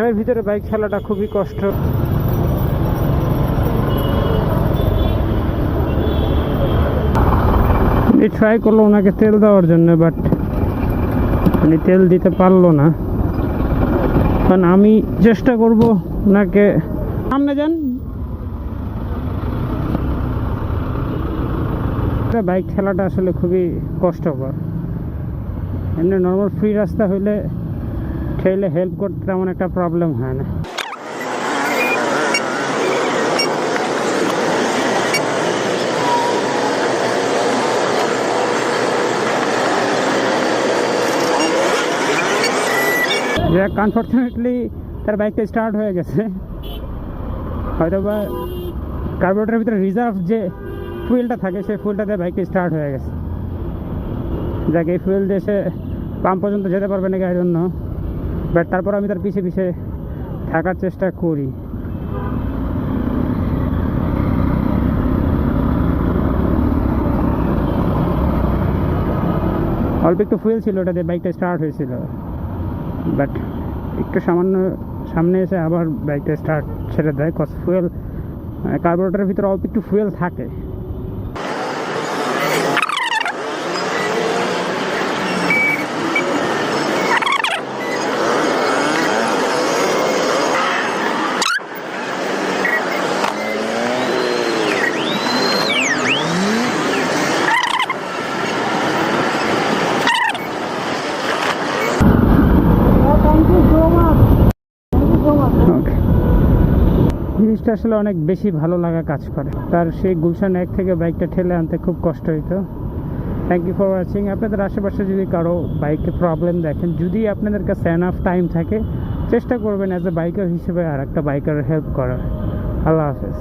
এর ভিতরে বাইক চালাটা খুবই কষ্ট। ট্রাই করলো ওনাকে তেল দেওয়ার জন্য, বাট উনি তেল দিতে পারলো না। কারণ আমি চেষ্টা করব ওনাকে সামনে যান। বাইক ঠেলাটা আসলে খুবই কষ্টকর। এমনি নর্মাল ফ্রি রাস্তা হইলে ঠেলে হেল্প করতে তেমন একটা প্রবলেম হয় না। আনফর্চুনেটলি তার বাইকটা স্টার্ট হয়ে গেছে, হয়তো বা কার্বোরেটরের ভিতরে রিজার্ভ যে ফুয়েলটা থাকে সেই ফুয়েলটাতে বাইকটা স্টার্ট হয়ে গেছে। যাক, এই ফুয়েল দিয়ে সে পাম্প পর্যন্ত যেতে পারবে না গাড়ির জন্য, বাট তারপর আমি তার পিছিয়ে পিছিয়ে থাকার চেষ্টা করি। অল্প একটু ফুয়েল ছিল, ওটা দিয়ে বাইকটা স্টার্ট হয়েছিল, বাট একটু সামান্য সামনে এসে আবার বাইকটা স্টার্ট ছেড়ে দেয়। কজ ফুয়েল কার্বোরেটরের ভিতরে অল্প একটু ফুয়েল থাকে। জিনিসটা আসলে অনেক বেশি ভালো লাগা কাজ করে। তার সেই গুলশান 1 থেকে বাইকটা ঠেলে আনতে খুব কষ্ট হইতো। Thank you for watching. আপনাদের আশেপাশে যদি কারো বাইকে প্রবলেম দেখেন, যদি আপনাদের কাছে এনাফ টাইম থাকে, চেষ্টা করবেন অ্যাজ এ বাইকার হিসেবে আর একটা বাইকারের হেল্প করার। আল্লাহ হাফেজ।